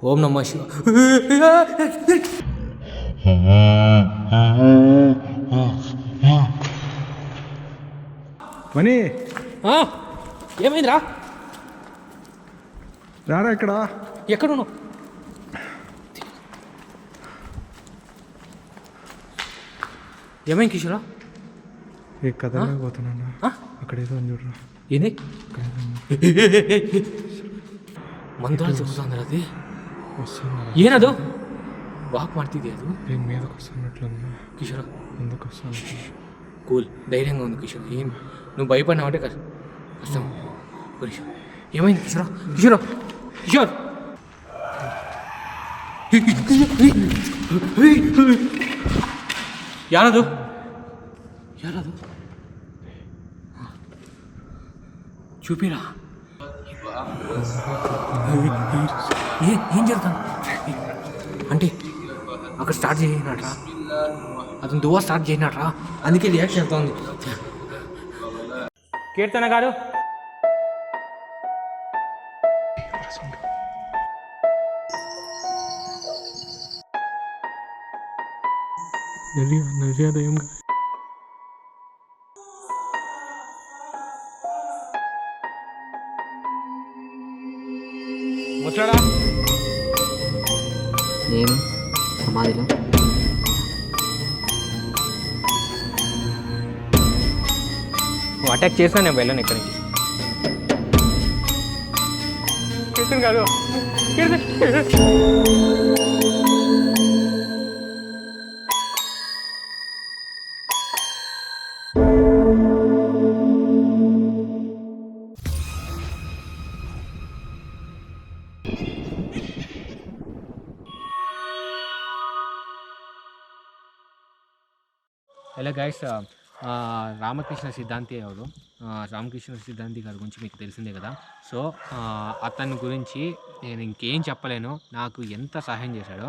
ఓం నమః శివ. మనీ ఏమైందిరా? రారా ఇక్కడ. ఎక్కడున్నావు? ఏమైంది కిషోరా? ఏ కథనే పోతున్నా. అక్కడ ఏదో అని చూడరా. ఏంది ಮಂದಾಳ ಚೌಸಂದ್ರ ಅದು ಏನದು ವಾಕ್ ಮಾಡ್ತಿದ್ಯಾ? ಅದು మీదకి వస్తున్నట్లుంది కిషోర. ఎందుకు వస్తుంది? కూల్, ధైర్యంగా ఉంది కిషోర. ఏం నువ్వు భయపడినావంటే కష్టం. కిషోర్ ఏమైంది కిషోర? కిషోర కిషోర్ ಯಾರದು? ಯಾರದು? చూపిరా. ఏం జరుగుతాను అంటే అక్కడ స్టార్ట్ చేయనట్రా, అతను దువా స్టార్ట్ చేయనట్రా, అందుకే రియాక్షన్ అవుతుంది. కీర్తన గారు ఏం వచ్చాడా? నేను సమాధిలో నువ్వు అటాక్ చేసినా నేను వెళ్ళను ఇక్కడి నుంచి. కీర్తన్ గారు, హలో గైస్, రామకృష్ణ సిద్ధాంతి ಅವರು రామకృష్ణ సిద్ధాంతి గారి గురించి మీకు తెలిసిందే కదా. సో అతని గురించి నేను ఇంకేం చెప్పలేను. నాకు ఎంత సహాయం చేశాడో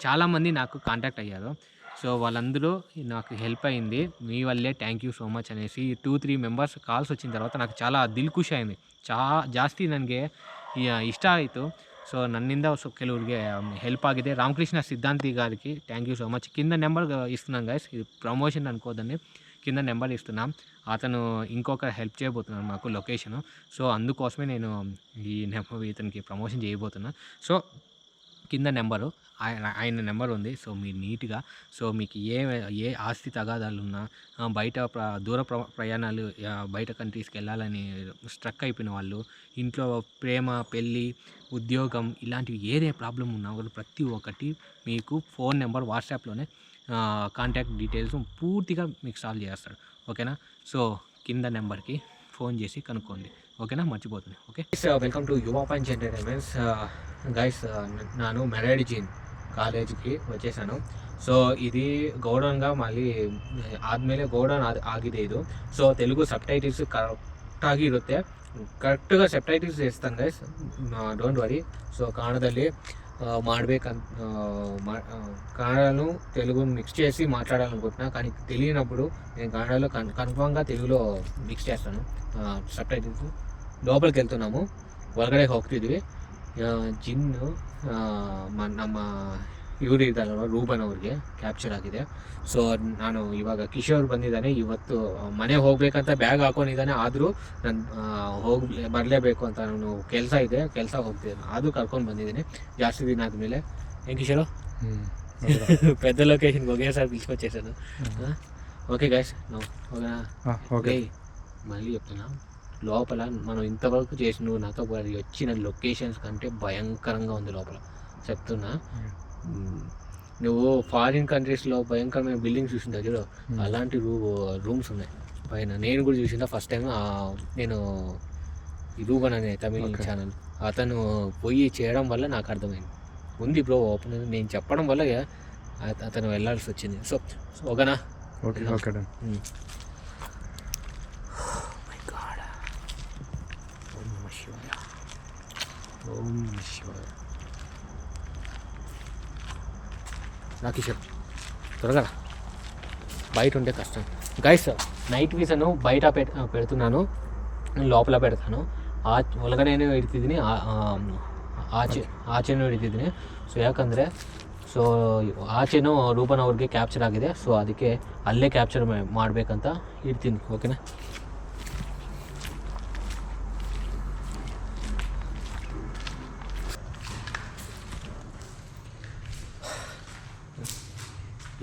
చాలామంది నాకు కాంటాక్ట్ అయ్యారు. సో వాళ్ళందరూ నాకు హెల్ప్ అయింది. మీ వల్లే, థ్యాంక్ యూ సో మచ్ అనేసి 2-3 మెంబರ್ಸ್ ಕಾಲ್ಸ್ వచ్చిన తర్వాత నాకు చాలా ದಿಲ್ ಖುಷಿ ಅయింది. ಜಾಸ್ತಿ ನನಗೆ ಇಷ್ಟ ಆಯಿತು. ಸೊ ನನ್ನಿಂದ ಕೆಲವ್ರಿಗೆ ಹೆಲ್ಪ್ ಆಗಿದೆ. ರಾಮಕೃಷ್ಣ ಸಿದ್ಧಾಂತಿ గారికి థ్యాంక్ యూ సో మచ్. కింద నెంబర్ ఇస్తున్నాం గైస్, ఇది ప్రమోషన్ అనుకోదండి, కింద నెంబర్ ఇస్తున్నాం. అతను ఇంకొక హెల్ప్ చేయబోతున్నాను మాకు లొకేషను. సో అందుకోసమే నేను ఈ నెంబర్ ఇతనికి ప్రమోషన్ చేయబోతున్నా. సో కింద నెంబరు ఆయన నెంబర్ ఉంది. సో మీరు నీట్గా, సో మీకు ఏ ఆస్తి తగాదాలు ఉన్నా, బయట దూర ప్రయాణాలు, బయట కంట్రీస్కి వెళ్ళాలని స్ట్రక్ అయిపోయిన వాళ్ళు, ఇంట్లో ప్రేమ, పెళ్ళి, ఉద్యోగం ఇలాంటివి ఏదే ప్రాబ్లం ఉన్నా కూడా ప్రతి ఒక్కటి మీకు ఫోన్ నెంబర్ వాట్సాప్లోనే కాంటాక్ట్ డీటెయిల్స్ పూర్తిగా మీకు సాల్వ్ చేస్తాడు. ఓకేనా? సో కింద నెంబర్కి ఫోన్ చేసి కనుక్కోండి. ఓకేనా? మర్చిపోతుంది. ఓకే, వెల్కమ్ టు ಯುವ ಪಂಚ್ ಎಂಟರ್ಟೈನ್ಮೆಂಟ್ಸ್. ಗೈಸ್, ನಾನು ಮೆರಡಿಜಿನ್ ಕಾಲೇಜ್ಗೆ వచ్చేసాను. ಸೊ ఇది ಗೌಡನ್గా ಮళ్ళీ ಆದಮೇಲೆ ಗೌಡನ್ ಆಗಿದೆ ಇದು. ಸೊ ತೆಲುಗು ಸಬ್ಟೈಟಲ್ಸ್ ಕರೆಕ್ಟಾಗಿ ಇರುತ್ತೆ. ಕರೆಕ್ಟಾಗಿ ಸಬ್ಟೈಟಲ್ಸ್ ಇರ್ತಾನೆ ಗೈಸ್, ಡೋಂಟ್ ವರಿ. ಸೊ ಕನ್ನಡದಲ್ಲಿ కన్నడను తెలుగు మిక్స్ చేసి మాట్లాడాలనుకుంటున్నా, కానీ తెలియనప్పుడు నేను కన్నడలో కన్ఫామ్గా తెలుగులో మిక్స్ చేస్తాను. సబ్టైటిల్స్ ಲೋಪಲಿಗೆ వెళ్తున్నాము, ಒಳಗಡೆ ಹೋಗ್ತಿದ್ವಿ. ಜಿನ್ನು ನಮ್ಮ ಇವರು ಇದ್ದಾರಲ್ವ, ರೂಬನ್ ಅವ್ರಿಗೆ ಕ್ಯಾಪ್ಚರ್ ಆಗಿದೆ. ಸೊ ನಾನು ಇವಾಗ ಕಿಶೋರ್ ಬಂದಿದ್ದಾನೆ. ಇವತ್ತು ಮನೆಗೆ ಹೋಗ್ಬೇಕಂತ ಬ್ಯಾಗ್ ಹಾಕೊಂಡಿದ್ದಾನೆ. ಆದರೂ ನಾನು ಬರಲೇಬೇಕು ಅಂತ ನಾನು ಕೆಲಸ ಹೋಗ್ತಿದ್ದಾನೆ, ಅದು ಕರ್ಕೊಂಡು ಬಂದಿದ್ದೀನಿ ಜಾಸ್ತಿ ದಿನ ಆದಮೇಲೆ. ఏం కిషోర్, పెద్ద లొకేషన్కి ఒకేసారి పిలుచుకొచ్చేసాను. ఓకే గైస్, ఓకే మళ్ళీ చెప్తున్నా, లోపల మనం ఇంతవరకు చేసి నువ్వు నాతో వచ్చిన లొకేషన్స్ కంటే భయంకరంగా ఉంది లోపల, చెప్తున్నా. నువ్వు ఫారిన్ కంట్రీస్లో భయంకరమైన బిల్డింగ్స్ చూసిందా చూడు, అలాంటి రూమ్స్ ఉన్నాయి పైన. నేను కూడా చూసిందా ఫస్ట్ టైం. నేను ఈ రూబన్ అనే తమిళ ఛానల్ అతను పోయి చేయడం వల్ల నాకు అర్థమైంది. ఉంది బ్రో ఓపెన్, నేను చెప్పడం వల్ల అతను వెళ్ళాల్సి వచ్చింది. సో ఓకేనా? Okay okay. ఓం నమః శివాయ. నా కిషోర్ త్వరగా బయట ఉంటే కష్టం గైస్. నైట్ విజన్ బయట పెడుతున్నాను, లోపల పెడతాను. ಒಳಗಡೆನೇ ಇಡ್ತಿದ್ದೀನಿ. ಆಚೆನೂ ಹಿಡಿದಿದ್ದೀನಿ. ಸೊ ಯಾಕಂದರೆ ಆಚೆನೂ ರೂಪನ್ ಅವ್ರಿಗೆ ಕ್ಯಾಪ್ಚರ್ ಆಗಿದೆ. ಸೊ ಅದಕ್ಕೆ ಅಲ್ಲೇ ಕ್ಯಾಪ್ಚರ್ ಮಾಡಬೇಕಂತ ಇಡ್ತೀನಿ. ಓಕೆನಾ?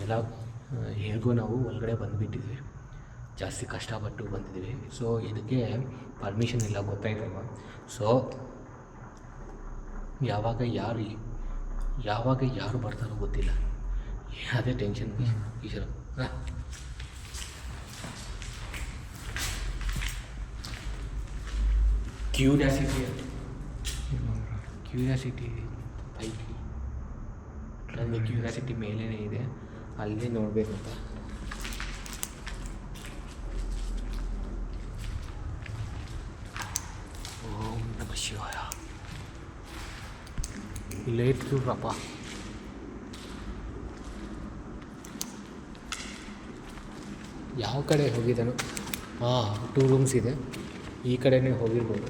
ಎಲ್ಲ ಹೇಗೂ ನಾವು ಒಳಗಡೆ ಬಂದುಬಿಟ್ಟಿದ್ವಿ, ಜಾಸ್ತಿ ಕಷ್ಟಪಟ್ಟು ಬಂದಿದ್ದೀವಿ. ಸೊ ಇದಕ್ಕೆ ಪರ್ಮಿಷನ್ ಇಲ್ಲ, ಗೊತ್ತಾಯ್ತಲ್ವ? ಸೊ ಯಾವಾಗ ಯಾರು ಬರ್ತಾರೋ ಗೊತ್ತಿಲ್ಲ, ಅದೇ ಟೆನ್ಷನ್ ಈಶ್ವರ. ಕ್ಯೂರಿಯಾಸಿಟಿ ಪೈಕಿ ನನಗೆ ಕ್ಯೂರಿಯಾಸಿಟಿ ಮೇಲೇ ಇದೆ, ಅಲ್ಲಿ ನೋಡಬೇಕಂತ. ಓಂ ನಮಃ ಶಿವಾಯ. ಇಲ್ಲೇ ಇರ್ತೀವ್ರಪ್ಪ. ಯಾವ ಕಡೆ ಹೋಗಿದ್ದಾನು? 2 ರೂಮ್ಸ್ ಇದೆ, ಈ ಕಡೆನೇ ಹೋಗಿರ್ಬೋದು.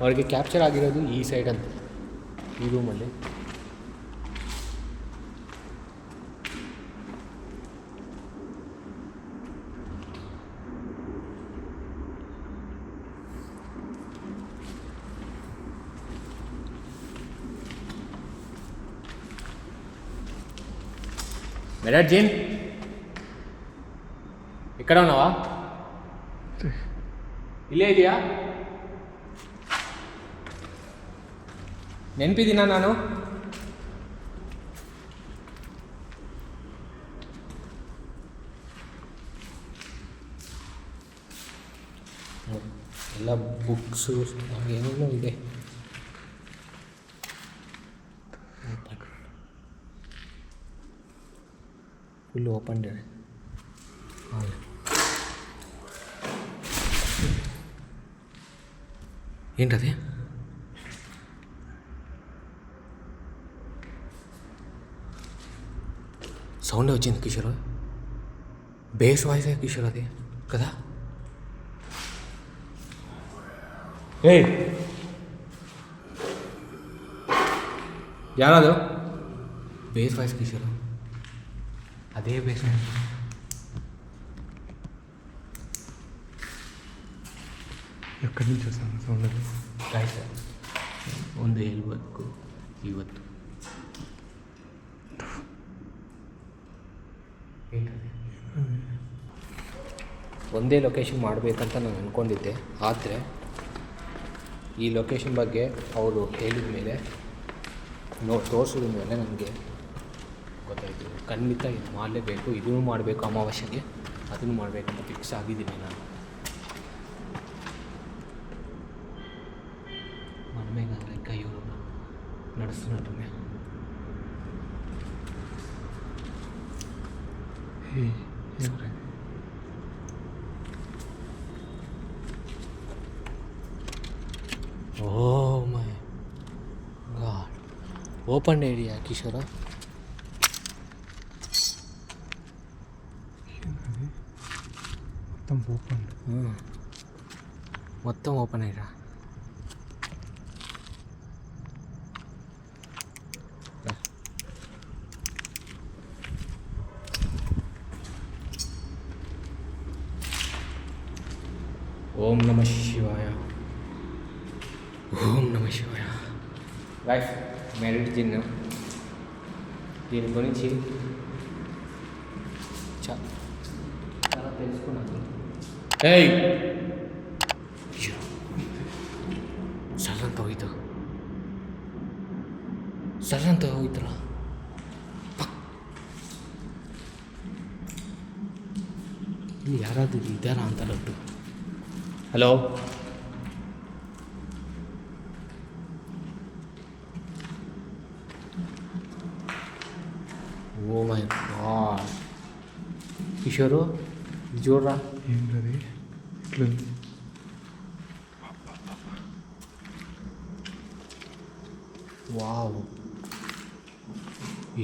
ಅವ್ರಿಗೆ ಕ್ಯಾಪ್ಚರ್ ಆಗಿರೋದು ಈ ಸೈಡ್ ಅಂತ, ಈ ರೂಮಲ್ಲಿ. మెరాడ్జీన్ ఇక్కడ ఉన్నావా? ಇಲ್ಲೇ ಇದೆಯಾ? ನೆನಪಿದ್ದೀನಾ ನಾನು? ಎಲ್ಲ ಬುಕ್ಸು ಏನೇನೋ ಇದೆ. ಫುಲ್ ಓಪನ್ ಇದೆ. ఏంటది? సౌండ్ వచ్చింది కిషోర్, బేస్ వాయిస్ కిషోర్ అది కదా. ಏಯ್ ಯಾರದು? ಬೇಸ್ ವಾಯ್ಸ್ ಕಿಶೋರ್, ಅದೇ ಬೇಸ್ ವಾಯ್ಸ್. ಎಕ್ಕಡಿ నుంచి వస్తుంది సౌండ్ అది? ಗಾಯ್ಸ್ ಒಂದು ಹೇಳ್ಬೇಕು, ಇವತ್ತು ಒಂದೇ ಲೊಕೇಶನ್ ಮಾಡಬೇಕಂತ ನಾನು ಅಂದ್ಕೊಂಡಿದ್ದೆ. ಆದರೆ ಈ ಲೊಕೇಶನ್ ಬಗ್ಗೆ ಅವರು ಹೇಳಿದ ಮೇಲೆ ತೋರಿಸಿದ ಮೇಲೆ ನನಗೆ ಗೊತ್ತಾಯಿತು, ಖಂಡಿತ ಇದು ಮಾಡಲೇಬೇಕು, ಇದೂ ಮಾಡಬೇಕು, ಅಮಾವಾಸ್ಯೆಗೆ ಅದನ್ನು ಮಾಡಬೇಕಂತ ಫಿಕ್ಸ್ ಆಗಿದ್ದೀನಿ ನಾನು. మనమేగా కయ్యూరు నడుస్తున్నట్టునే. Oh my god, open area కిషోర. మొత్తం ఓపెన్ ఏరియా. ఓం నమ శివాయ, ఓం నమ శివాయ. గైస్, మెరిట్ జిన్, దీని గురించి చాలా తెలుసుకున్నాను. ಏಯ್ ಸಲ್ಲಂತ ಹೋಯ್ತು, ಸಲ್ಲಂತ ಹೋಯ್ತಲ್ಲ. ಇಲ್ಲಿ ಯಾರಾದರೂ ಇದ್ದಾರಾ ಅಂತ ಡೌಟು. ಹಲೋ, ಓ ಮೈ ಗಾಡ್ ಕಿಶೋರು ಜೋಡ್ರಾ. ఏంటది ఇట్లా? ವಾವ್,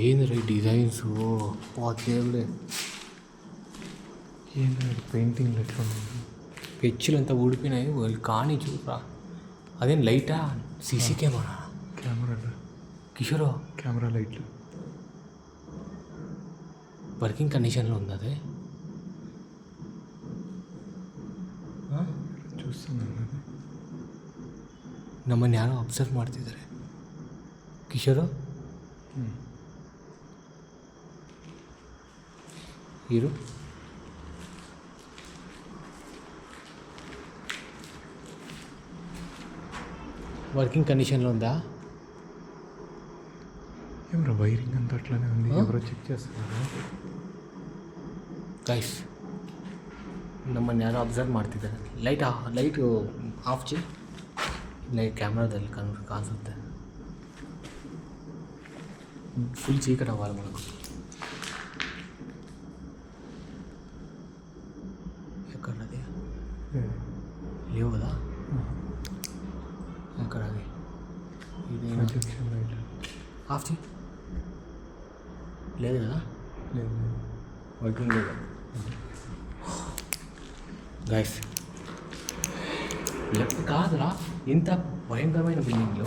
ಏನ್ರಿ ಡಿಸೈನ್ಸು, దేవుడే. ఏంటది పెయింటింగ్ ఎట్లా? పెచ్చులంతా ఊడిపోయినాయి, వాళ్ళు కానీ చూడరా. అదేం లైటా CC camera camera Kishore camera లైట్లు వర్కింగ్ కండిషన్లో ఉంది అదే చూస్తున్నాను ಅದು ನಮ್ಮನ್ನು ಯಾರೋ ಅಬ್ಸರ್ವ್ ಮಾಡ್ತಿದ್ದಾರೆ ಕಿಶೋರು ಇರು వర్కింగ్ కండిషన్లో ఉందా కెమెరా వైరింగ్ అంతా అట్లానే ఉంది ఎవరో చెక్ చేస్తున్నారు ಗೈಸ್ ನಮ್ಮನ್ನು ಯಾರೋ ಅಬ್ಸರ್ವ್ ಮಾಡ್ತಿದ್ದಾರೆ ಲೈಟ್ ಆಫ್ ಚಿ ಲೈಟ್ ಕ್ಯಾಮ್ರಾದಲ್ಲಿ ಕಾಣಿಸುತ್ತೆ ఫుల్ చీకటి అవ్వాలి మనకు ఎక్కడది లేవు కదా ఎక్కడది ఇది ప్రొజెక్షన్ లైట్ ఆఫ్ చే లేదు కదా లేదు వర్కింగ్ లేదు గైస్ లెఫ్ట్ కాదురా ఇంత భయంకరమైన బిల్డింగ్లో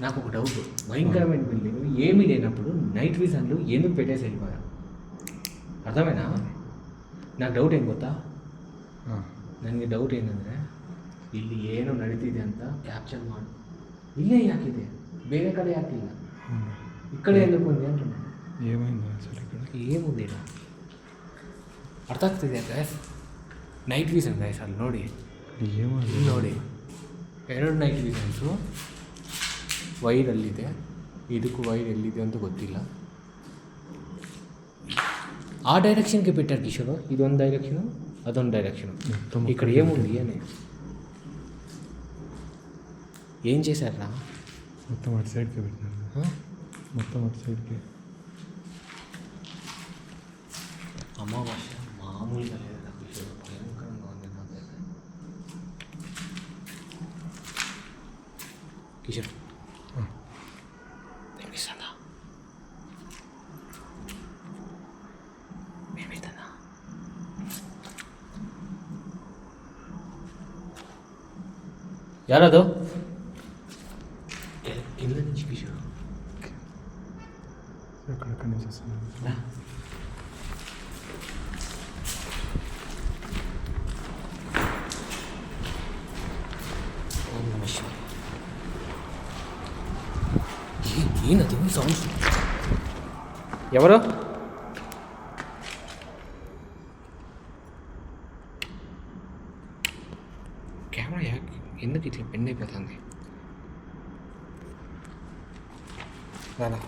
నాకు ఒక డౌట్ భయంకరమైన బిల్డింగ్ ఏమీ లేనప్పుడు నైట్ విజన్లు ఎందుకు పెట్టేసి వెళ్ళిపోయా ಅರ್ಥಮೇನಾ నాకు ಡೌಟ್ ಏನು ಗೊತ್ತಾ ನನಗೆ ಡೌಟ್ ಏನಂದರೆ ಇಲ್ಲಿ ಏನು ನಡೀತಿದೆ ಅಂತ ಕ್ಯಾಪ್ಚರ್ ಮಾಡು ಇಲ್ಲೇ ಯಾಕಿದೆ ಬೇರೆ ಕಡೆ ಯಾಕಿಲ್ಲ ಈ ಕಡೆ ఎందుకు ఉంది ಅಂటున్నా ఏమైంది అసలు ఇక్కడ ఏముంది ಅರ್ಥ ಆಗ್ತಿದೆ ಗೈಸ್ ನೈಟ್ ವಿಷನ್ ಗೈಸ್ ಅಲ್ಲಿ ನೋಡಿ ఏమైంది ನೋಡಿ 2 ನೈಟ್ ವಿಷನ್ಸು ವೈರಲ್ಲಿದೆ ಇದಕ್ಕೂ ವೈರ್ ಎಲ್ಲಿದೆ ಅಂತ ಗೊತ್ತಿಲ್ಲ ಆ ಡೈರೆಕ್ಷನ್ಗೆ పెట్టారు కిషోర్ ಇದೊಂದು ಡೈರೆಕ್ಷನು ಅದೊಂದು డైరెక్షను ఇక్కడ ఏముంది అని ఏం చేశారా మొత్తం అటు సైడ్కి పెట్టినారు మొత్తం అటు సైడ్కి అమావాస్య మామూలుగా లేదా కిషోర్ భయంకరంగా ఉంది నాకైతే కిషోర్ వినిపిస్తుందా వినిపిస్తుందా ಯಾರದು కింద నుంచి కిషోర్ ఎక్కడెక్కడి నుంచి వస్తున్నాను ఓం నమః శివాయ ಏನದು ಸೌಂಡ್ ఎవరు కెమెరా ఎందుకు ఇట్లా బెండ్ అయిపోతుంది రాలా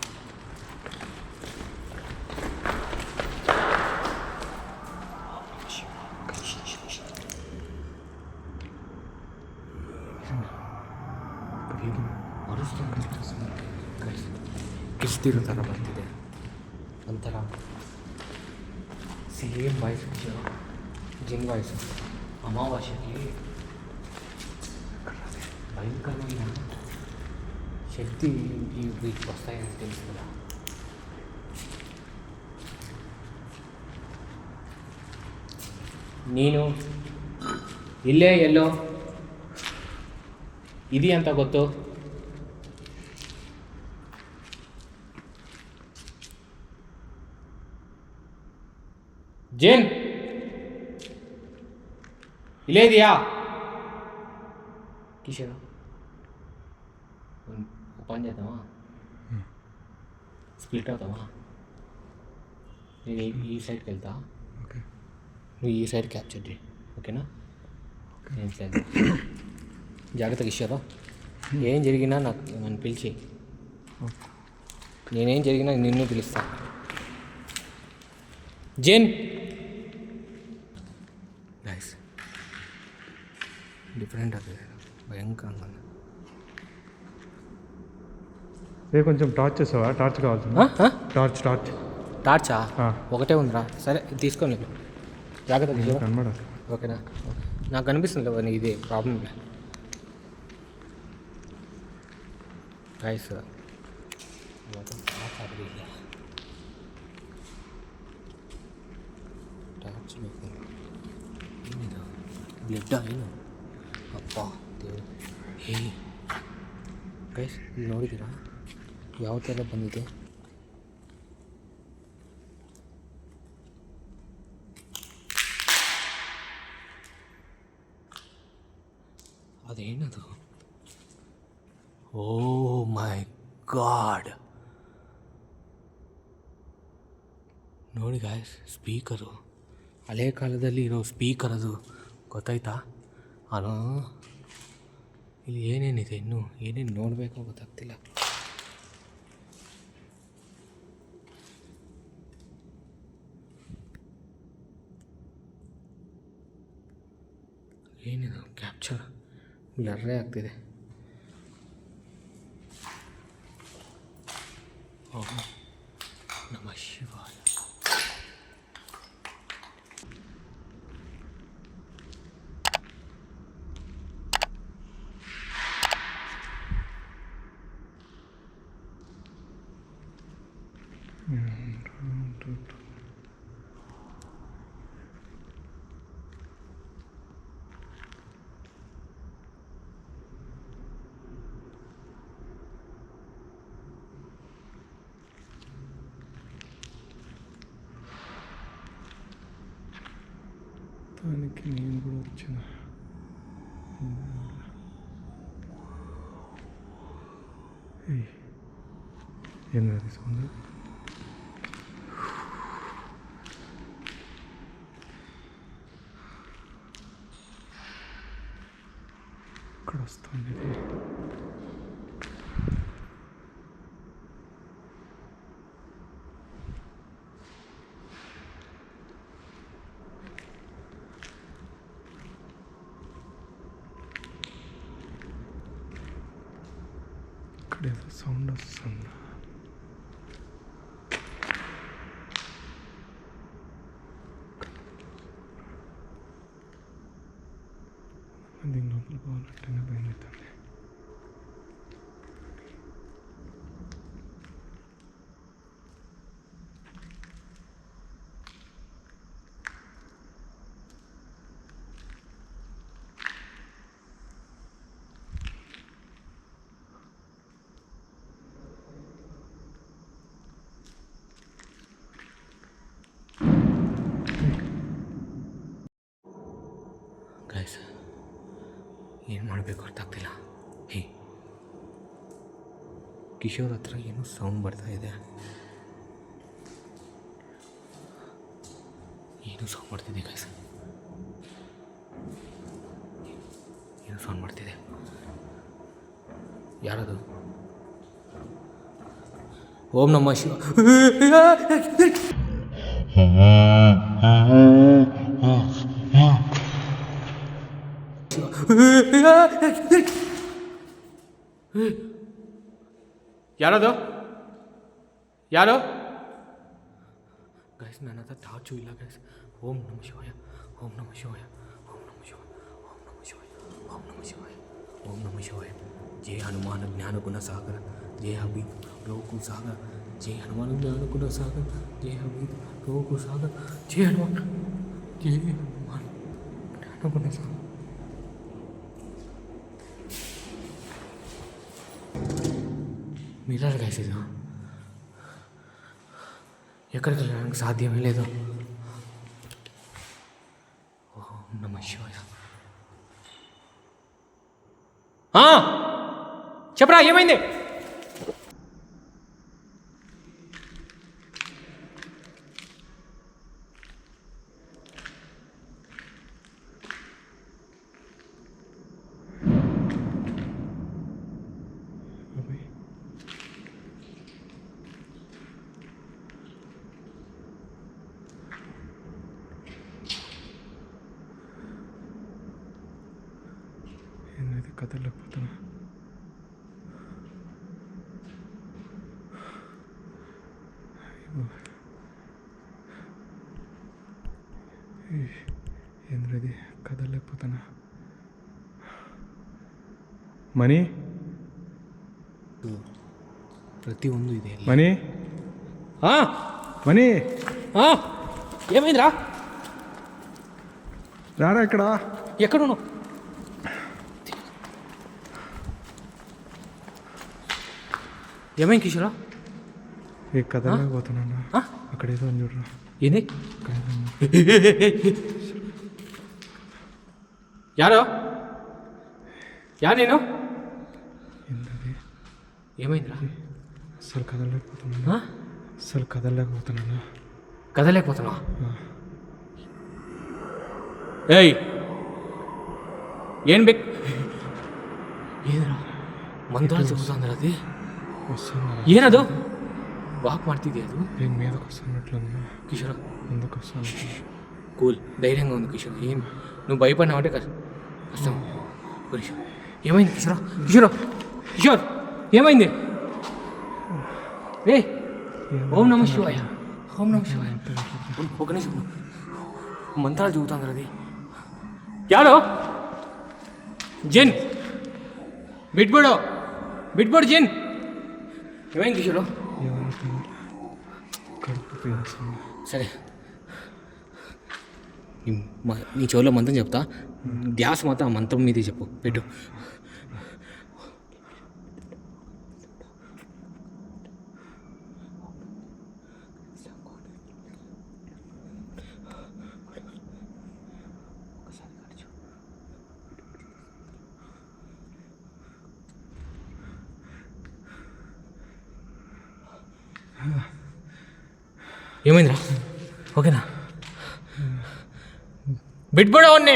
ಕಿಸ್ತಿರೋ ಥರ ಬರ್ತಿದೆ ಒಂಥರ ಸೇಮ್ ವಾಯ್ಸ್ ಜಿನ್ ವಾಯ್ಸು ಅಮಾವಾಸ್ಯೆಗೆ ಭಯಂಕರమైన శక్తి వీటికి వస్తాయని తెలుసు కదా ನೀನು ಇಲ್ಲೇ ಎಲ್ಲೋ ఇది ಅಂತ ಗೊತ್ತು ಜೇನ್ ಇಲ್ಲೇ ಇದೆಯಾ కిషోర్ ఓపెన్ చేద్దామా స్ప్లిట్ అవుతామా నేను ఈ సైడ్కి వెళ్తా ఓకే నువ్వు ఈ సైడ్ క్యాప్చర్ చేయి ఓకేనా నేను సైడ్ జాగ్రత్త కిషోర్ ఏం జరిగినా నాకు నన్ను పిలిచి నేనేం జరిగినా నిన్ను పిలుస్తా జేన్ నైస్ డిఫరెంట్ అది భయంకరంగా ఏ కొంచెం టార్చ్ చేసావా టార్చ్ కావాల్సింది టార్చ్ టార్చ్ టార్చా ఒకటే ఉందిరా సరే తీసుకొని వెళ్ళు జాగ్రత్త కిషోర్ కనబడాలి ఓకేనా నాకు కనిపిస్తుంది కదా నీకు ఇది ప్రాబ్లం గైస్ టార్చ్ బ్లడ్ అయినా అబ్బా దేవుడు ಗೈಸ್ ಇಲ್ಲಿ ನೋಡಿದ್ದೀರಾ ಯಾವ ಥರ ಬಂದಿದೆ? ಅದೇನದು? ಓ ಮೈ ಗಾಡ್, ನೋಡಿ ಗಾಯ್ಸ್, ಸ್ಪೀಕರು, ಹಳೆ ಕಾಲದಲ್ಲಿ ಇರೋ ಸ್ಪೀಕರ್ ಅದು, ಗೊತ್ತಾಯ್ತಾ? ಅದು ಇಲ್ಲಿ ಏನೇನಿದೆ, ಇನ್ನೂ ಏನೇನು ನೋಡಬೇಕು ಗೊತ್ತಾಗ್ತಿಲ್ಲ. ಏನಿದು ಕ್ಯಾಪ್ಚರ್ ಬ್ಲರ್ರೇ ಆಗ್ತಿದೆ. ಓಂ ನಮಃ ಶಿವಾಯ. దానికి నేను కూడా వచ్చిన ఏంటది సౌండ్? ఇక్కడ వస్తుంది ఇది. ఇక్కడేదో సౌండ్ వస్తుంది. దీని లోపల పోవాలంటేనే భయం అవుతుంది. ಗೈಸ್ ಏನು ಮಾಡಬೇಕು ಗೊತ್ತಾಗ್ತಿಲ್ಲ. ಹೇ, ಕಿಶೋರ್ ಹತ್ರ ಏನೋ ಸೌಂಡ್ ಬರ್ತಾ ಇದೆ. ಏನೋ ಸೌಂಡ್ ಮಾಡ್ತಿದೆ ಗೈಸ್, ಏನೋ ಸೌಂಡ್ ಮಾಡ್ತಿದೆ. ಯಾರದು? ಓಂ ನಮಃ ಶಿವ. ಯಾರದು? ಯಾರು? ಗೈಸ್ ನನ್ನ ಹತ್ರ ಟಾರ್ಚು ಇಲ್ಲ ಗೈಸ್. ಓಂ ನಮಃ ಶಿವಾಯ, ಓಂ ನಮಃ ಶಿವಾಯ, ಓಂ ನಮಃ ಶಿವಾಯ, ಓಂ ನಮಃ ಶಿವಾಯ, ಓಂ ನಮಃ ಶಿವಾಯ, ಓಂ ನಮಃ ಶಿವಾಯ. ಜಯ ಹನುಮಾನ ಜ್ಞಾನ ಗುಣ ಸಾಗರ, ಜಯ ಹಬೀಬ್ ಲೋಕು ಸಾಗರ, ಜಯ ಹನುಮಾನ ಜ್ಞಾನ ಗುಣ ಸಾಗರ, ಜಯ ಹಬೀಬ್ ಲೋಕು ಸಾಗರ, ಜಯ ಹನುಮಾನ್, ಜಯ ಹನುಮಾನ್ ಜ್ಞಾನ ಗುಣ ಸಾಗರ. మిర్రర్ గైస్ ఇది ఎక్కడికి వెళ్ళడానికి సాధ్యమే లేదు. ఓం నమః శివాయ. చెప్పరా ఏమైంది? ఏంటది కదలకపోతున్నా? ఏంద్రది కదలకపోతున్నా? మనీ ప్రతియొంದು ಇದೆ. మనీ మనీ ఏమైందిరా? రారా ఇక్కడ. ఎక్కడున్నావు? ఏమైంది కిషోరా? ఏ కదలేకపోతున్నాను. ఆ? అక్కడ ఏదో ఉంది చూడరా. ఏంది? అక్కడ ఏదో ఉంది. యారో యా నేను ఏంటది? ఏమైందిరా? అసలు కదలేకపోతున్నాను. అసలు కదలేకపోతున్నాను. కదలేకపోతున్నావా? ఏయ్ ఏం బెక్ ಏನ್ರ ಮಂತ್ರ ಚೌಸಂದ್ರ అది వస్తున్నారా? ಏನದು ವಾಕ್ ಮಾಡ್ತಿದ್ಯಾ ಅದು? నేను మీదకి వస్తున్నట్లుంది. కిషోర్ ముందుకు వస్తాను. కూల్ ధైర్యంగా ఉంది కిషోర్. ఏం నువ్వు భయపడినావంటే కష్టం. కిషోర్ ఏమైంది కిషోర్? కిషోర్ కిషోర్ ఏమైంది? ఏ ఓం నమ శివాయ, ఓం నమ శివాయ. ఒక నిమిషం మంత్రాలు చదువుతాంద్ర అది. ಯಾರು ಜಿನ್ ಬಿಟ್ಬಿಡು ಬಿಟ್ಬಿಡು ಜಿನ್. ఏమైంది కిషోర్? కడుపు పీస్తుంది. సరే నీ చెవులో మంత్రం చెప్తా, ధ్యాస మాత్రం ఆ మంత్రం మీదే చెప్పు. పెట్టు. ఏమైందిరా? ఓకేనా? ಬಿಟ್ಬಿಡು ಅವನ್ನೇ,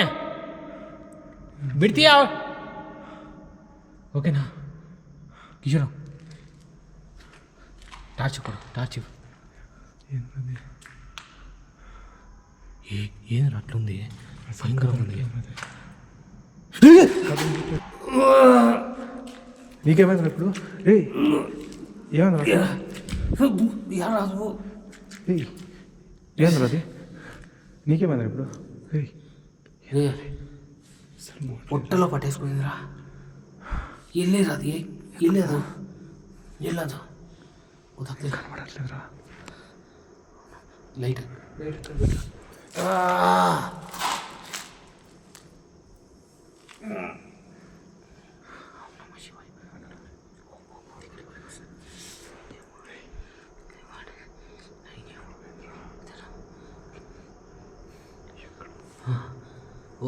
ಬಿಡ್ತೀಯಾ? ఓకేనా కిషోర్? టార్చ్ కొడు, టార్చ్. ఏంటది? ఏంద్రా అట్లుంది? భయంకరంగా ఉంది. నీకేమైంది ఇప్పుడు? ఏ ఏమైంది? యారాదు ఏంద్ర అది? నీకేమైంది ఇప్పుడు? పొట్టలో పట్టేసుకుందిరా. వెళ్ళేది అది, వెళ్ళలేదు వెళ్ళదు. కనబడట్లేదురా. లైట్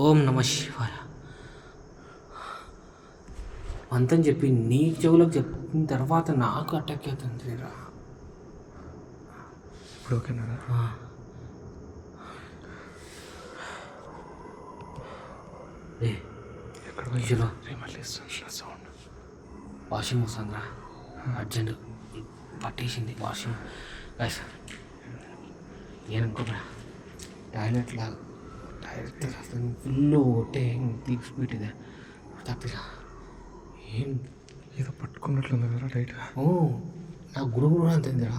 ఓం నమ శివాయ మంత్రం చెప్పి నీ చెవులకు చెప్పిన తర్వాత నాకు అటాక్ అవుతుంది రా. ఇప్పుడు ఓకేనారా? ఎక్కడ కిషోర్ మళ్ళీ సౌండ్. వాషింగ్ వస్తుందిరా, అర్జెంట్ పట్టేసింది వాషింగ్. నేను అనుకోరా టాయిలెట్ లాగా ఫుల్ ఒకటే తీసిపెట్టిదే తప్పిరా. ఏం ఏదో పట్టుకున్నట్లుంది కదా లైట్గా. ఓ నా గురువు అంతేందిరా.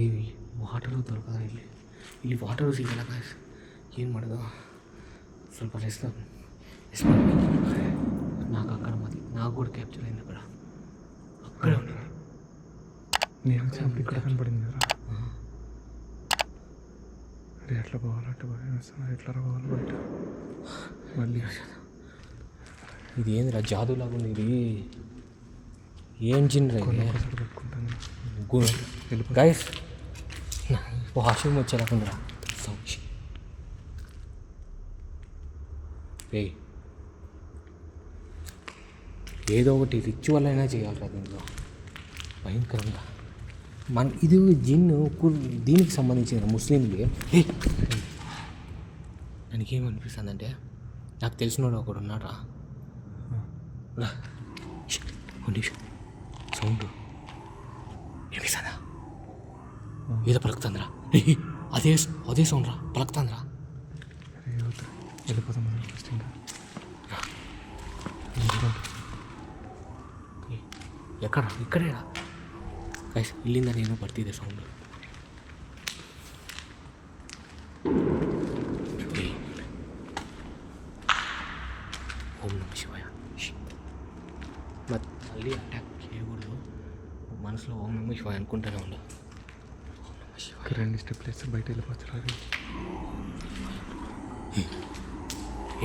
ఏవి వాటర్ దొరకదా? ಇಲ್ಲಿ వాటర్ సిగల గాయస్. ఏం ಮಾಡದ ಸ್ವಲ್ಪ ರೆಸ್ಟ್ నాకు అక్కడ మది నాకు కూడా క్యాప్చర్ అయింది అక్కడ. అక్కడే ఉంది. నేను వచ్చినప్పుడు ఇక్కడ కనపడింది కదా. అరే ఎట్లా పోవాలి? అట్లా పోయి ఎట్లా రావాలి బయట? మళ్ళీ ఇది ఏందిరా జాదులాగా ఉంది. ఇది ఏం జిన్రా పట్టుకుంటాను. గైస్ వాషింగ్ వచ్చేలా ఉందిరా. ఏదో ఒకటి రిచువల్ అయినా చేయాలిరా దీంట్లో భయంకరంగా. ఇది జిన్ దీనికి సంబంధించిన ముస్లింలే. దానికేమనిపిస్తుందంటే నాకు తెలిసినోడు ఒకడు ఉన్నాడా. సౌండ్ ఏమిస్తుందా? ఏదో పలుకుతుందిరా. అదే అదే సౌండ్ రా, పలుకుతుందిరా. వెళ్ళిపోతాం ఎక్కడ? ఇక్కడేరా ಗೈಸ್, ಇಲ್ಲಿಂದ ಏನೋ ಬರ್ತಿದೆ ಸೌಂಡು. ಓಂ ನಮ ಶಿವಾಯ. ಮತ್ತು ಅಲ್ಲಿ ಅಟ್ಯಾಕ್ చేయకూడదు, మనసులో ఓం నమ శివాయ అనుకుంటూనే ఉండు. ఓం నమ శివాయ. 2 స్టెప్లు వేస్తే బయట వెళ్ళిపోతారు.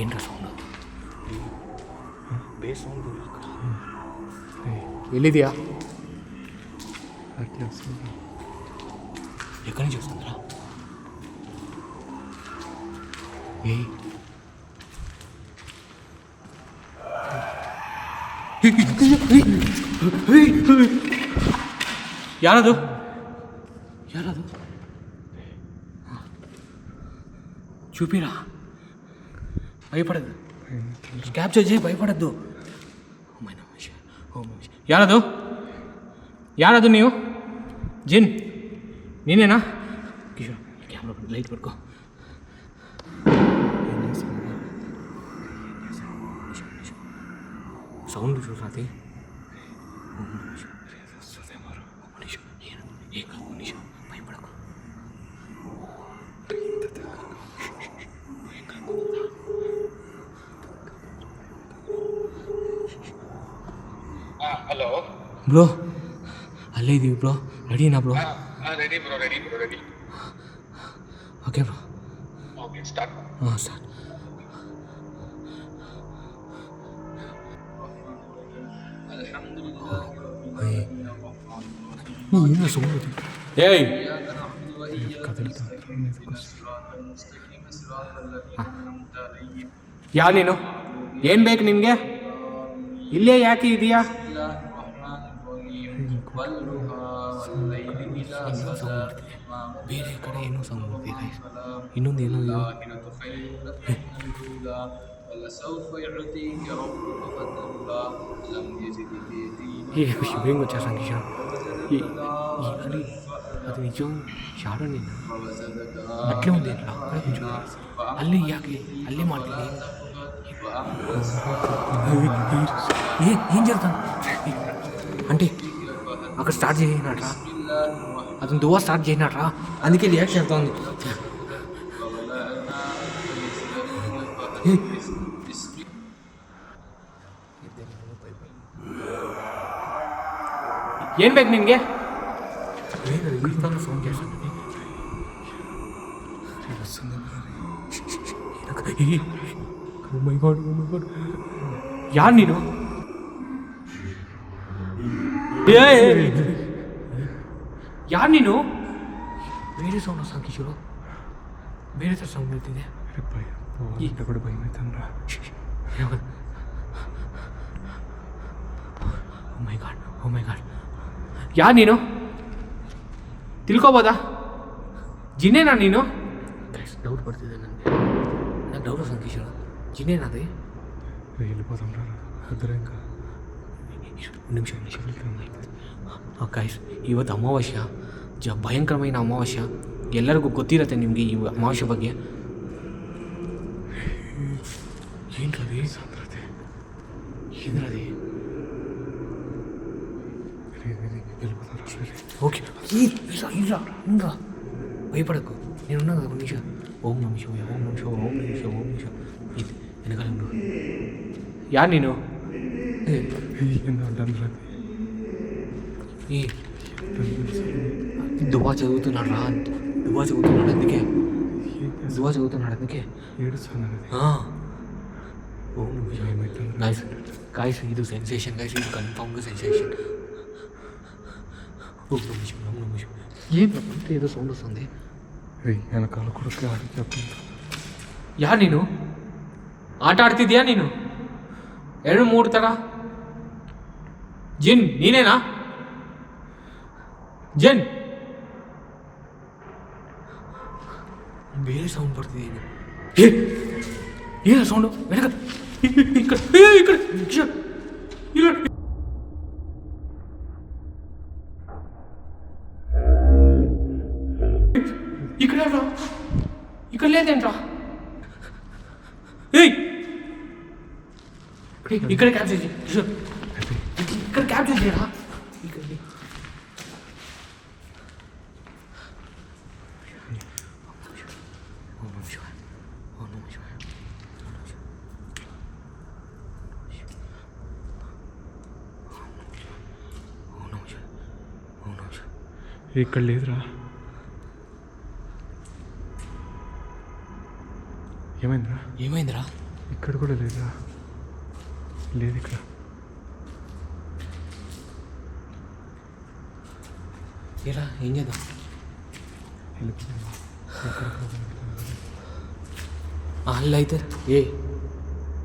ఏంట్రా సౌండ్? బేస్ సౌండ్ ఇక్కడ. ఎల్లిదియా అట్లా వస్తుంది. ఎక్కడి నుంచి వస్తుందిరా? ఏ ಯಾರದು ಯಾರದು చూపిరా, భయపడద్దు, క్యాప్చర్ చేయి, భయపడద్దు. ಯಾರದು ಯಾರದು ನೀವು? ಜಿನ್ ನೀನೇನಾ? ಕಿಶೋರ್ ಕ್ಯಾಮ್ರಾ ಲೈಟ್ ಪಡ್ಕೋ. సౌండ్ చూడరా అది. భయపడకు. ಹಲೋ ಬ್ರೋ, ಅಲ್ಲೇ ಇದೀವಿ ಬ್ರೋ. ರೆಡಿನಾ bro? Ready bro, ready bro, ready. Okay bro. Okay, start. ಹಾಂ ಸ್ಟಾರ್ಟ್. ಏನು ಸೌಂಡ್? ಏಯ್ ಯಾ ನೀನು? ಏನು ಬೇಕು ನಿನಗೆ? ಇಲ್ಲೇ ಯಾಕೆ ಇದೆಯಾ? ಬೇರೆ ಕಡೆ ಏನೋ ಸೌಂಡ್ ಬರ್ತಿದೆ. ಇನ್ನೊಂದು ಏನೋ శివేం వచ్చేసాను కిషోర్. అది అది నిజం షాడో నేను అట్లే ఉంది. అట్లా అక్కడే కొంచెం అల్లే యాకే అల్లే మాట్లాడి ఏం జరుగుతుంది అంటే అక్కడ స్టార్ట్ చేయనట్రా, అతను దువా స్టార్ట్ చేయనట్రా, అందుకే రియాక్షన్ అవుతుంది. ಏನು ಬೇಕು ನಿನಗೆ? ಸೌಂಡ್ ಕೇಳಿಸ್ತಾನೆ. ಯಾರು ನೀನು? ಯಾರು ನೀನು? ಬೇರೆ ಸೌಂಡ್ ವಸ್ತಾನೆ ಕಿಶೋರು, ಬೇರೆ ಥರ ಸೌಂಡ್ ಬರ್ತಿದೆ. కూడా భయం అవుతుందా? Oh my god, oh my god. యా ನೀನು? ತಿಳ್ಕೊಬೋದಾ? ಜಿನ್ನೇನಾ ನೀನು? ಡೌಟ್ ಬರ್ತಿದೆ ನನಗೆ. నాకు డౌట్ వస్తుంది కిషోర్, జిన్నేనా అది? వెళ్ళిపోతాం రా అద్దరు ఇంకా నిమిషం. ಗೈಸ್, ಇವತ್ತು ಅಮಾವಾಸ್ಯ, ಭಯಂಕರమైన ಅಮಾವಾಸ್ಯ. ಎಲ್ಲರಿಗೂ ಗೊತ್ತಿರುತ್ತೆ ನಿಮಗೆ ಈ ಅಮಾವಾಸ್ಯೆ ಬಗ್ಗೆ. ఏంటది? ఏంటది? ఓకే, ఇలా భయపడకు, నేనున్నా కదా. ఒక నిమిషం. ఓం నమ శివాయ, ఓం నమ శివాయ, ఓం నమ శివాయ, ఓం నమ శివాయ. ఇది వెనకాల ఉండు. యార్ నేను? ఈ దువా చదువుతున్నాడు రా, దువా చదువుతున్నాడు అందుకే, దువా చదువుతున్నాడు అందుకే ఏడుస్తున్నాడు. ఓం నమ శివాయ. గైస్ గైస్, ఇది సెన్సేషన్ గైస్, ఇది కన్ఫామ్గా సెన్సేషన్. ఓం నమ శివాయ, ఓం నమ శివాయ. ఏంటంటే ఏదో సౌండ్ వస్తుంది. వెనకాల కూడా చెప్పింది. ಯಾ ನೀನು? ಆಟ ಆಡ್ತಿದ್ಯಾ ನೀನು? 2-3 ಥರ ಜಿನ್ ನೀನೇನಾ? ಜಿನ್ ಬೇರೆ ಸೌಂಡ್ ಬರ್ತಿದೆ. ಏನು ಸೌಂಡು? వెనక ఇక్కడ ఇక్కడ రా, ఇక్కడ లేదేంట్రా? ఇక్కడ క్యాప్చర్ చేయి కిషోర్, ఇక్కడ క్యాప్చర్ చేయరా. ఇక్కడ ఇక్కడ లేదురా. ఏమైందిరా? ఇక్కడ కూడా లేదురా. లేదు ఇక్కడ. ఏరా ఏం చేద్దాం? అల్లు అయితే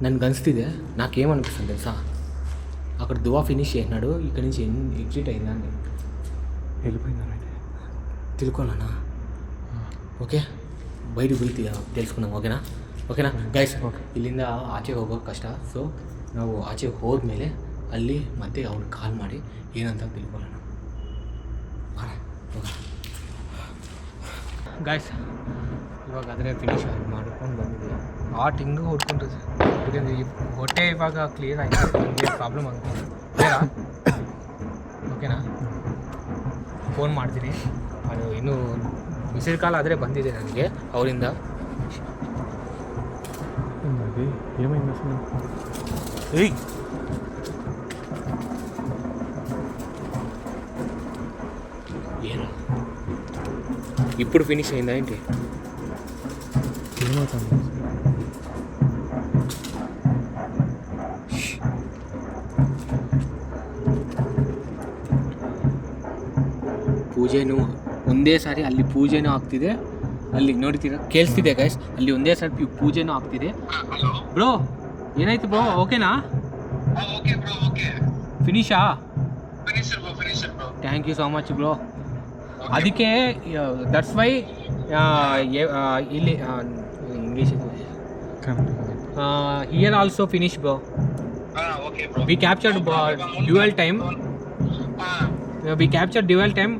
నన్ను గనిస్తే నాకేమనిపిస్తుంది తెలుసా, అక్కడ దువా ఫినిష్ చేసినాడు, ఇక్కడ నుంచి ఎగ్జిట్ అయిందండి. వెళ్ళిపోయిందా? ತಿಳ್ಕೊಳ್ಳೋಣ. ಓಕೆ ಬೈದು ಬೀಳ್ತೀಯ తెలుసుకుందాం. ಓಕೆನಾ ಗೈಸ್? ಇಲ್ಲಿಂದ ಆಚೆಗೆ ಹೋಗೋದು ಕಷ್ಟ. ಸೊ ನಾವು ಆಚೆಗೆ ಹೋದ್ಮೇಲೆ ಅಲ್ಲಿ ಮತ್ತೆ ಅವ್ರು ಕಾಲ್ ಮಾಡಿ ಏನಂತ ತಿಳ್ಕೊಳ್ಳೋಣ. ಗೈಸ್ ಇವಾಗ ಆದರೆ ಫಿನಿಶ್ ಮಾಡ್ಕೊಂಡು ಬಂದಿದ್ದೀವಿ. ಹಿಂಗೆ ಹೊಡ್ಕೊಂಡಿದೆ ಯಾಕಂದರೆ ಈ ಹೊಟ್ಟೆ ಇವಾಗ ಕ್ಲಿಯರ್ ಆಯಿತು, ನನಗೆ ಪ್ರಾಬ್ಲಮ್ ಆಗುತ್ತೆ. ಓಕೆನಾ? ಫೋನ್ ಮಾಡ್ತೀನಿ, ಅದು ಇನ್ನೂ ಮಿಸ್ಡ್ ಕಾಲ್ ಆದರೆ ಬಂದಿದೆ ನನಗೆ ಅವರಿಂದ. ఏమైంది అసలు? ಏನು ఇప్పుడు ఫినిష్ అయిందా ఏంటి? ఏమవుతుంది? ಪೂಜೆನೂ ಒಂದೇ ಸಾರಿ ಅಲ್ಲಿ ಪೂಜೆನೂ ಆಗ್ತಿದೆ, ಅಲ್ಲಿ ನೋಡ್ತೀರಾ ಕೇಳಿಸ್ತಿದೆ ಗೈಸ್, ಅಲ್ಲಿ ಒಂದೇ ಸಾರಿ ಪೂಜೆನೂ ಆಗ್ತಿದೆ. ಬ್ರೋ ಏನಾಯ್ತು ಬ್ರೋ? ಓಕೆನಾ? Okay bro, okay. ಫಿನಿಶಾ? Finisher bro. Thank you so much bro. ಅದಕ್ಕೆ ದಟ್ಸ್ ವೈ ಇಲ್ಲಿ English here also finish bro. Okay bro. We captured dual time. We captured dual time.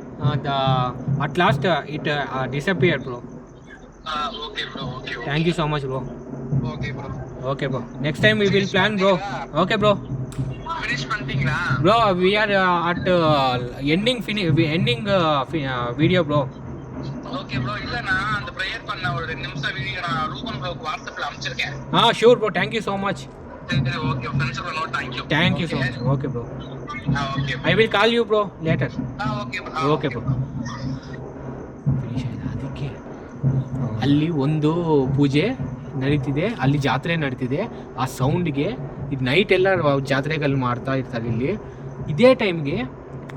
At last it disappeared, bro. Okay bro. Okay. Thank you so much, bro. Okay bro. Next time we will plan, bro. Okay, bro. Finish பண்ணிட்டீங்களா? Bro, we are at ending video, bro. Okay bro. இல்ல நான் அந்த prayer பண்ண ஒரு 2 நிமிஷம் video நான் ரூபன் ப்ரோக்கு வாட்ஸ்அப்ல அனுப்பிச்சிருக்கேன். Sure bro. Thank you so much. Okay, friends bro. No, thank you so much. Okay bro. Okay. I will call you, bro, later. Okay bro. ಅದಕ್ಕೆ ಅಲ್ಲಿ ಒಂದು ಪೂಜೆ ನಡೀತಿದೆ, ಅಲ್ಲಿ ಜಾತ್ರೆ ನಡೀತಿದೆ. ಆ ಸೌಂಡ್ಗೆ ಇದು ನೈಟ್ ಎಲ್ಲ ಜಾತ್ರೆಗಳು ಮಾಡ್ತಾ ಇರ್ತಾರೆ ಇಲ್ಲಿ. ಇದೇ ಟೈಮ್ಗೆ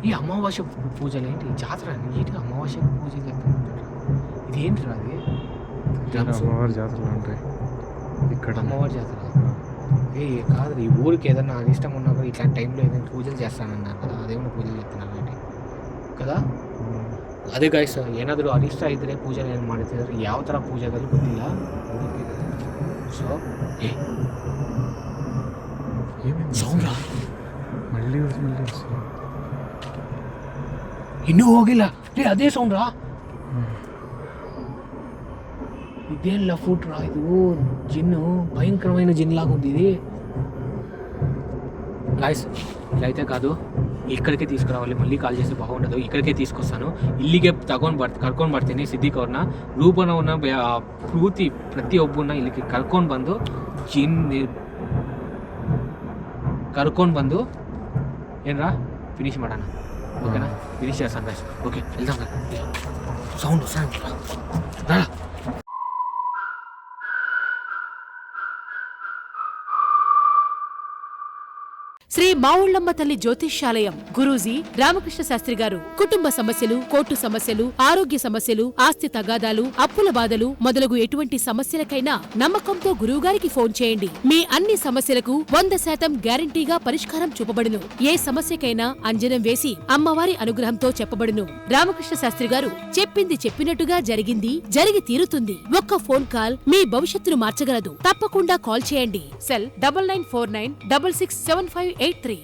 ಈ ಅಮಾವಾಸ್ಯೆ ಪೂಜೆ ఏంటి ಜಾತ್ರೆ ನೀಟ್ ಅಮಾವಾಸ್ಯೆ ಪೂಜೆ ఇదేంటి అది? అమ్మవారి జాతరలు ఉంటాయి ఇక్కడ. అమ్మవారి జాతర కాదు, ఈ ఊరికి ఏదన్నా అనిష్టం ఉన్నా కూడా ఇట్లాంటి టైంలో ఏదైనా పూజలు చేస్తానన్నారు కదా, అదేమన్నా పూజలు చేస్తున్నారు ఏంటి కదా? ಅದೇ ಗೈಸ್, ಏನಾದರೂ ಅನಿಷ್ಟ ಇದ್ದರೆ ಪೂಜೆ ಏನು ಮಾಡ್ತಿದ್ದಾರೆ, ಯಾವ ಥರ ಪೂಜೆಗಳು ಗೊತ್ತಿಲ್ಲ. ಸೊ ಸೌಂಡ್ರ మళ్ళీ ಇನ್ನೂ ಹೋಗಿಲ್ಲ ರೀ, ಅದೇ ಸೌಂಡ್ರಾ? ఇదేళ్ళ ఫుట్ రా, ఇది జిన్ను భయంకరమైన జిన్ లాగా ఉంది ఇది. గాయస్ ఇలా అయితే కాదు, ఇక్కడికే తీసుకురావాలి. మళ్ళీ కాల్ చేస్తే బాగుండదు, ఇక్కడికే తీసుకొస్తాను. ಇಲ್ಲಿಗೆ ಕರ್ಕೊಂಡು ಬರ್ತೀನಿ. ಸಿದ್ದಿಕವ್ರನ್ನ ರೂಪನವನ್ನ ಪೂರ್ತಿ ಪ್ರತಿಯೊಬ್ಬನ್ನ ಇಲ್ಲಿಗೆ ಕರ್ಕೊಂಡು ಬಂದು ಏನರಾ ಫಿನಿಶ್ ಮಾಡೋಣ. ಓಕೆನಾ? ಫಿನಿಶ್ చేస్తాను గాయస్. ఓకే వెళ్దాం. సౌండ్ రా. శ్రీ మావుళ్ళమ్మ తల్లి జ్యోతిష్యాలయం గురూజీ రామకృష్ణ శాస్త్రి గారు కుటుంబ సమస్యలు, కోర్టు సమస్యలు, ఆరోగ్య సమస్యలు, ఆస్తి తగాదాలు, అప్పుల బాధలు మొదలగు ఎటువంటి సమస్యలకైనా నమ్మకంతో గురువుగారికి ఫోన్ చేయండి. మీ అన్ని సమస్యలకు 100% గ్యారంటీగా పరిష్కారం చూపబడును. ఏ సమస్యకైనా అంజనం వేసి అమ్మవారి అనుగ్రహంతో చెప్పబడును. రామకృష్ణ శాస్త్రి గారు చెప్పింది చెప్పినట్టుగా జరిగి తీరుతుంది. ఒక్క ఫోన్ కాల్ మీ భవిష్యత్తును మార్చగలదు. తప్పకుండా కాల్ చేయండి. సెల్ 9949667583.